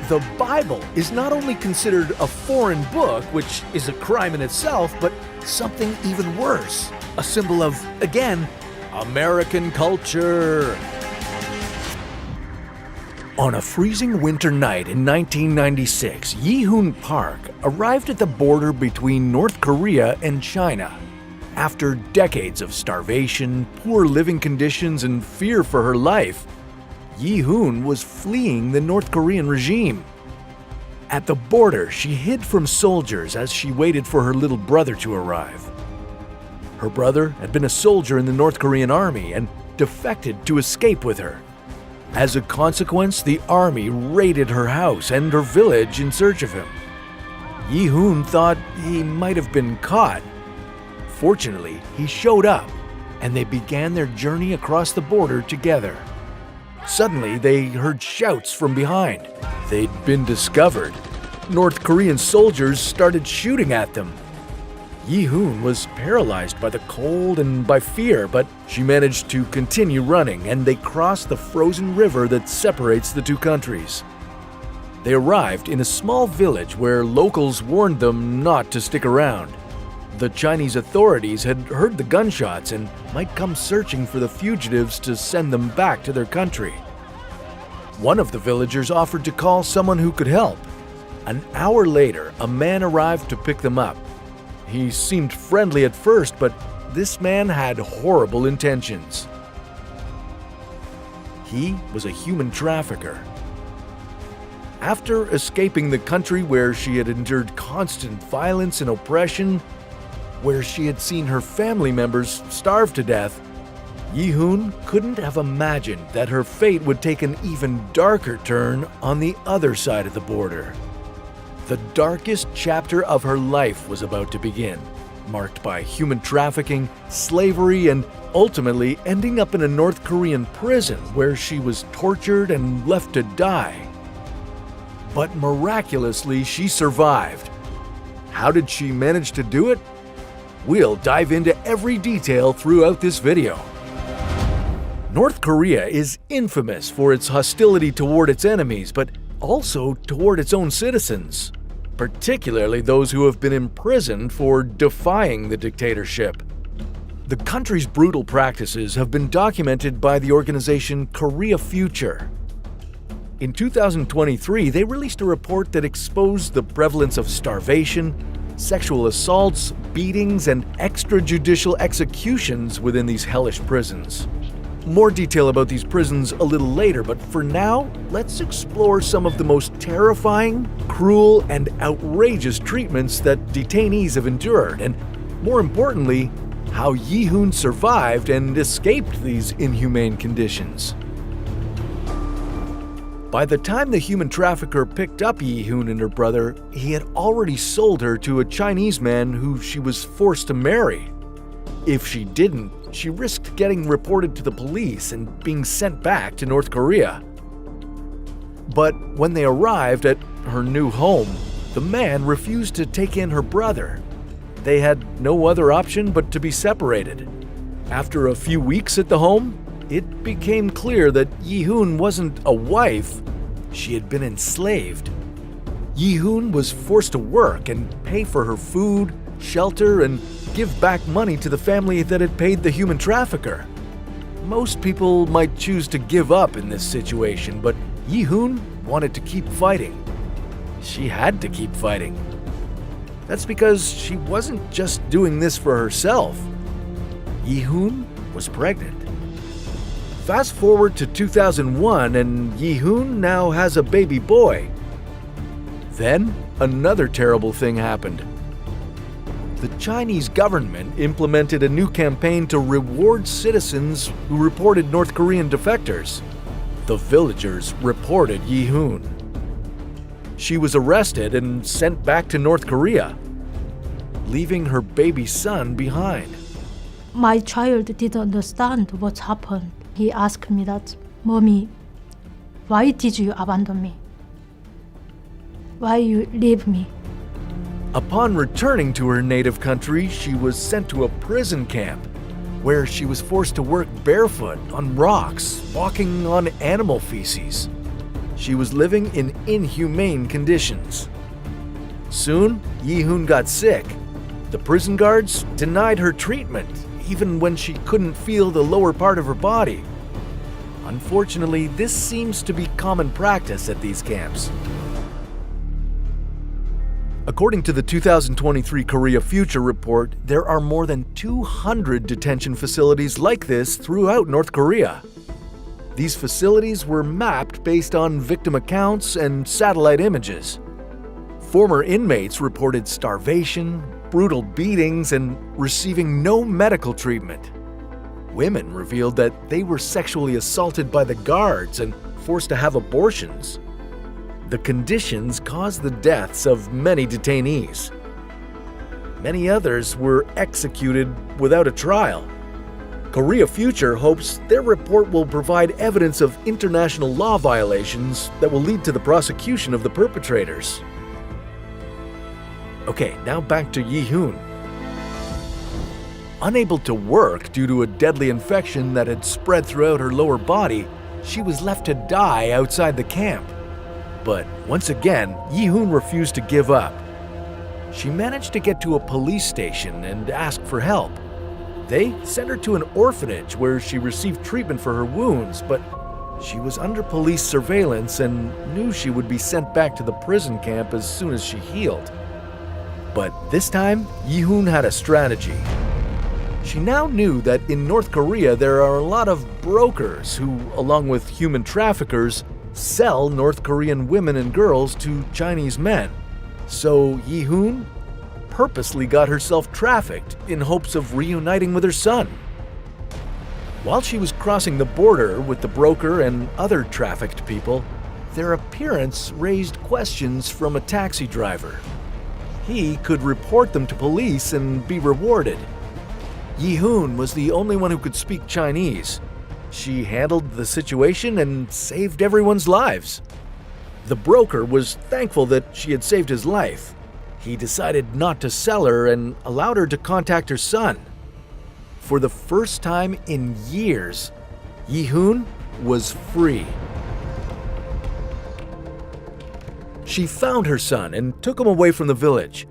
The Bible is not only considered a foreign book, which is a crime in itself, but something even worse, a symbol of, again, American culture. On a freezing winter night in 1996, Yi-hoon Park arrived at the border between North Korea and China. After decades of starvation, poor living conditions, and fear for her life, Yi-hoon was fleeing the North Korean regime. At the border, she hid from soldiers as she waited for her little brother to arrive. Her brother had been a soldier in the North Korean army and defected to escape with her. As a consequence, the army raided her house and her village in search of him. Yi-hoon thought he might have been caught. Fortunately, he showed up, and they began their journey across the border together. Suddenly, they heard shouts from behind. They'd been discovered. North Korean soldiers started shooting at them. Yi-hoon was paralyzed by the cold and by fear, but she managed to continue running, and they crossed the frozen river that separates the two countries. They arrived in a small village where locals warned them not to stick around. The Chinese authorities had heard the gunshots and might come searching for the fugitives to send them back to their country. One of the villagers offered to call someone who could help. An hour later, a man arrived to pick them up. He seemed friendly at first, but this man had horrible intentions. He was a human trafficker. After escaping the country where she had endured constant violence and oppression, where she had seen her family members starve to death, Yi-hoon couldn't have imagined that her fate would take an even darker turn on the other side of the border. The darkest chapter of her life was about to begin, marked by human trafficking, slavery, and ultimately ending up in a North Korean prison where she was tortured and left to die. But miraculously, she survived. How did she manage to do it? We'll dive into every detail throughout this video. North Korea is infamous for its hostility toward its enemies, but also toward its own citizens, particularly those who have been imprisoned for defying the dictatorship. The country's brutal practices have been documented by the organization Korea Future. In 2023, they released a report that exposed the prevalence of starvation, sexual assaults, beatings, and extrajudicial executions within these hellish prisons. More detail about these prisons a little later, but for now, let's explore some of the most terrifying, cruel, and outrageous treatments that detainees have endured, and more importantly, how Yi-hoon survived and escaped these inhumane conditions. By the time the human trafficker picked up Yi-hoon and her brother, he had already sold her to a Chinese man who she was forced to marry. If she didn't, she risked getting reported to the police and being sent back to North Korea. But when they arrived at her new home, the man refused to take in her brother. They had no other option but to be separated. After a few weeks at the home, it became clear that Yi-hoon wasn't a wife, she had been enslaved. Yi-hoon was forced to work and pay for her food, shelter, and give back money to the family that had paid the human trafficker. Most people might choose to give up in this situation, but Yi-hoon wanted to keep fighting. She had to keep fighting. That's because she wasn't just doing this for herself. Yi-hoon was pregnant. Fast forward to 2001 and Yi-hoon now has a baby boy. Then another terrible thing happened. The Chinese government implemented a new campaign to reward citizens who reported North Korean defectors. The villagers reported Yi-hoon. She was arrested and sent back to North Korea, leaving her baby son behind. My child didn't understand what happened. He asked me that, "Mommy, why did you abandon me? Why you leave me?" Upon returning to her native country, she was sent to a prison camp where she was forced to work barefoot on rocks, walking on animal feces. She was living in inhumane conditions. Soon, Yi-hoon got sick. The prison guards denied her treatment, even when she couldn't feel the lower part of her body. Unfortunately, this seems to be common practice at these camps. According to the 2023 Korea Future report, there are more than 200 detention facilities like this throughout North Korea. These facilities were mapped based on victim accounts and satellite images. Former inmates reported starvation, brutal beatings, and receiving no medical treatment. Women revealed that they were sexually assaulted by the guards and forced to have abortions. The conditions caused the deaths of many detainees. Many others were executed without a trial. Korea Future hopes their report will provide evidence of international law violations that will lead to the prosecution of the perpetrators. Okay, now back to Yi-hoon. Unable to work due to a deadly infection that had spread throughout her lower body, she was left to die outside the camp. But once again, Yi-hoon refused to give up. She managed to get to a police station and ask for help. They sent her to an orphanage where she received treatment for her wounds, but she was under police surveillance and knew she would be sent back to the prison camp as soon as she healed. But this time, Yi-hoon had a strategy. She now knew that in North Korea there are a lot of brokers who, along with human traffickers, sell North Korean women and girls to Chinese men. So Yi-hoon purposely got herself trafficked in hopes of reuniting with her son. While she was crossing the border with the broker and other trafficked people, their appearance raised questions from a taxi driver. He could report them to police and be rewarded. Yi-hoon was the only one who could speak Chinese. She handled the situation and saved everyone's lives. The broker was thankful that she had saved his life. He decided not to sell her and allowed her to contact her son. For the first time in years, Yi-hoon was free. She found her son and took him away from the village.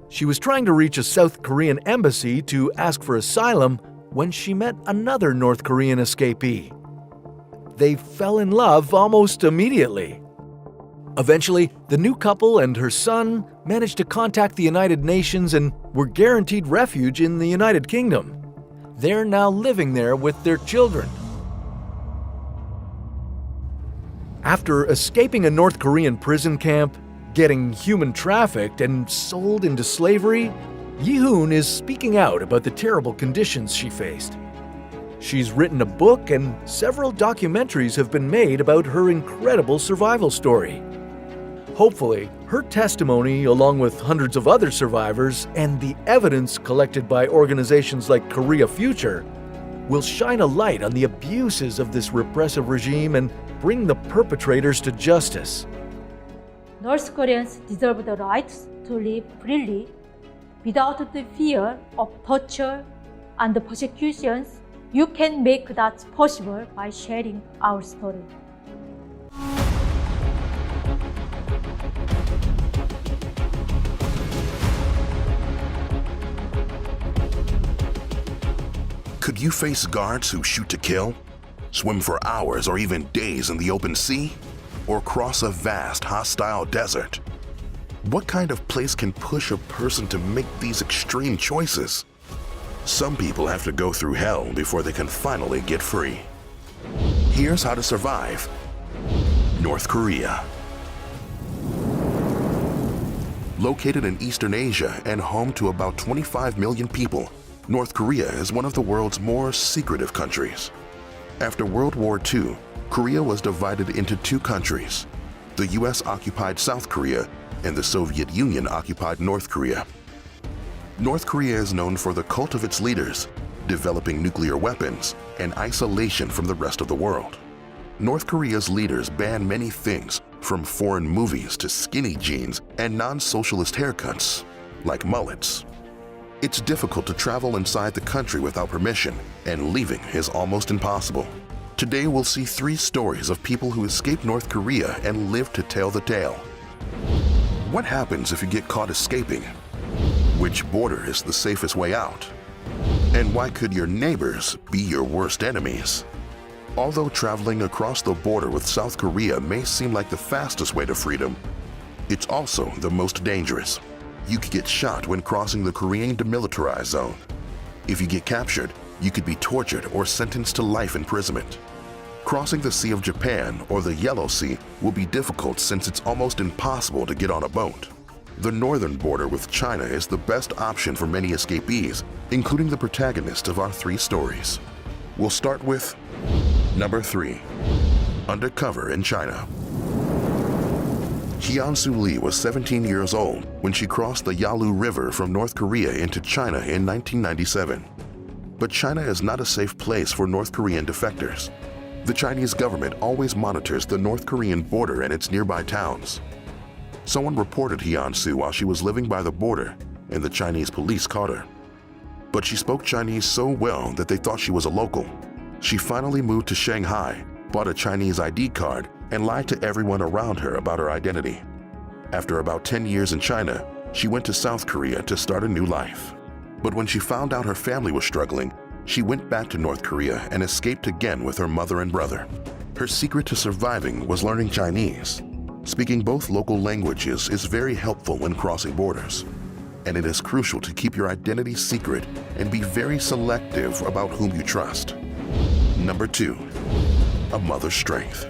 She was trying to reach a South Korean embassy to ask for asylum when she met another North Korean escapee. They fell in love almost immediately. Eventually, the new couple and her son managed to contact the United Nations and were guaranteed refuge in the United Kingdom. They're now living there with their children. After escaping a North Korean prison camp, getting human trafficked and sold into slavery, Yi-hoon is speaking out about the terrible conditions she faced. She's written a book and several documentaries have been made about her incredible survival story. Hopefully, her testimony, along with hundreds of other survivors and the evidence collected by organizations like Korea Future, will shine a light on the abuses of this repressive regime and bring the perpetrators to justice. North Koreans deserve the right to live freely without the fear of torture and persecutions. You can make that possible by sharing our story. Could you face guards who shoot to kill, swim for hours or even days in the open sea, or cross a vast hostile desert? What kind of place can push a person to make these extreme choices? Some people have to go through hell before they can finally get free. Here's how to survive North Korea. Located in Eastern Asia and home to about 25 million people, North Korea is one of the world's more secretive countries. After World War II, Korea was divided into two countries. The US occupied South Korea and the Soviet Union occupied North Korea. North Korea is known for the cult of its leaders, developing nuclear weapons, and isolation from the rest of the world. North Korea's leaders ban many things, from foreign movies to skinny jeans and non-socialist haircuts, like mullets. It's difficult to travel inside the country without permission, and leaving is almost impossible. Today we'll see 3 stories of people who escaped North Korea and lived to tell the tale. What happens if you get caught escaping? Which border is the safest way out? And why could your neighbors be your worst enemies? Although traveling across the border with South Korea may seem like the fastest way to freedom, it's also the most dangerous. You could get shot when crossing the Korean demilitarized zone. If you get captured, you could be tortured or sentenced to life imprisonment. Crossing the Sea of Japan or the Yellow Sea will be difficult since it's almost impossible to get on a boat. The northern border with China is the best option for many escapees, including the protagonist of our 3 stories. We'll start with number 3, Undercover in China. Hyun-Soo Lee was 17 years old when she crossed the Yalu River from North Korea into China in 1997. But China is not a safe place for North Korean defectors. The Chinese government always monitors the North Korean border and its nearby towns. Someone reported Hyun-Soo while she was living by the border, and the Chinese police caught her. But she spoke Chinese so well that they thought she was a local. She finally moved to Shanghai, bought a Chinese ID card, and lied to everyone around her about her identity. After about 10 years in China, she went to South Korea to start a new life. But when she found out her family was struggling, she went back to North Korea and escaped again with her mother and brother. Her secret to surviving was learning Chinese. Speaking both local languages is very helpful when crossing borders. and it is crucial to keep your identity secret and be very selective about whom you trust. Number 2, a mother's strength.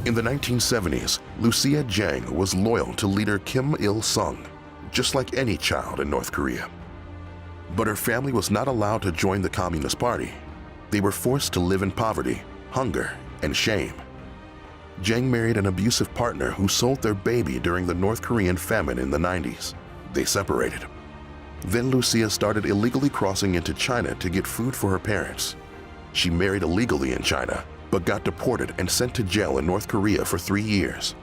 In the 1970s, Lucia Jiang was loyal to leader Kim Il-sung, just like any child in North Korea. But her family was not allowed to join the Communist Party. They were forced to live in poverty, hunger, and shame. Jiang married an abusive partner who sold their baby during the North Korean famine in the 90s. They separated. Then Lucia started illegally crossing into China to get food for her parents. She married illegally in China, but got deported and sent to jail in North Korea for 3 years.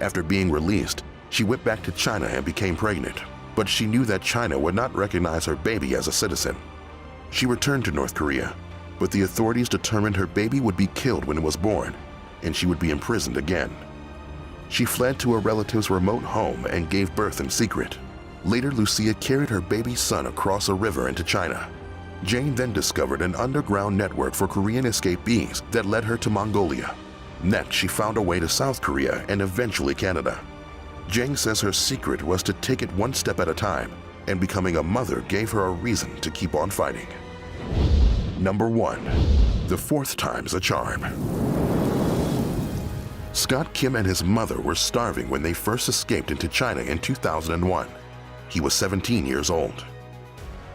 After being released, she went back to China and became pregnant, but she knew that China would not recognize her baby as a citizen. She returned to North Korea, but the authorities determined her baby would be killed when it was born, and she would be imprisoned again. She fled to a relative's remote home and gave birth in secret. Later, Lucia carried her baby son across a river into China. Jane then discovered an underground network for Korean escapees that led her to Mongolia. Next, she found a way to South Korea and eventually Canada. Jane says her secret was to take it one step at a time, and becoming a mother gave her a reason to keep on fighting. Number 1, the 4th time's a charm. Scott Kim and his mother were starving when they first escaped into China in 2001. He was 17 years old.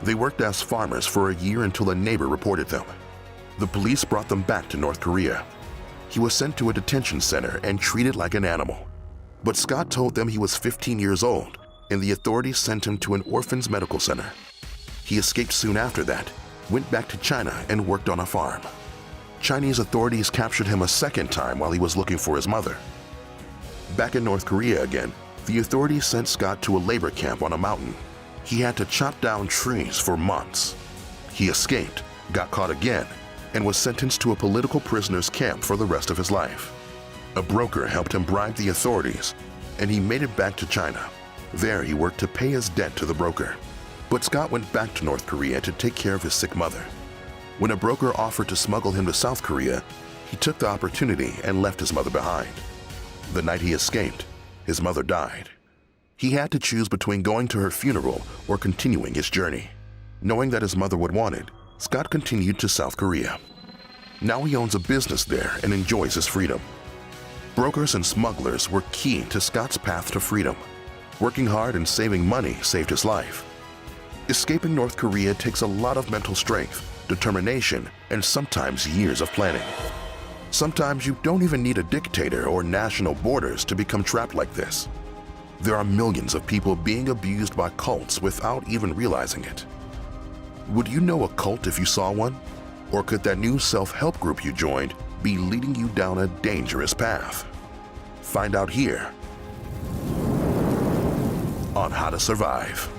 They worked as farmers for a year until a neighbor reported them. The police brought them back to North Korea. He was sent to a detention center and treated like an animal. But Scott told them he was 15 years old, and the authorities sent him to an orphan's medical center. He escaped soon after that, went back to China, and worked on a farm. Chinese authorities captured him a second time while he was looking for his mother. Back in North Korea again, the authorities sent Scott to a labor camp on a mountain. He had to chop down trees for months. He escaped, got caught again, and was sentenced to a political prisoners camp for the rest of his life. A broker helped him bribe the authorities, and he made it back to China. There he worked to pay his debt to the broker. But Scott went back to North Korea to take care of his sick mother. When a broker offered to smuggle him to South Korea, he took the opportunity and left his mother behind. The night he escaped, his mother died. He had to choose between going to her funeral or continuing his journey. Knowing that his mother would want it, Scott continued to South Korea. Now he owns a business there and enjoys his freedom. Brokers and smugglers were key to Scott's path to freedom. Working hard and saving money saved his life. Escaping North Korea takes a lot of mental strength, determination, and sometimes years of planning. Sometimes you don't even need a dictator or national borders to become trapped like this. There are millions of people being abused by cults without even realizing it. Would you know a cult if you saw one? Or could that new self-help group you joined be leading you down a dangerous path? Find out here on How to Survive.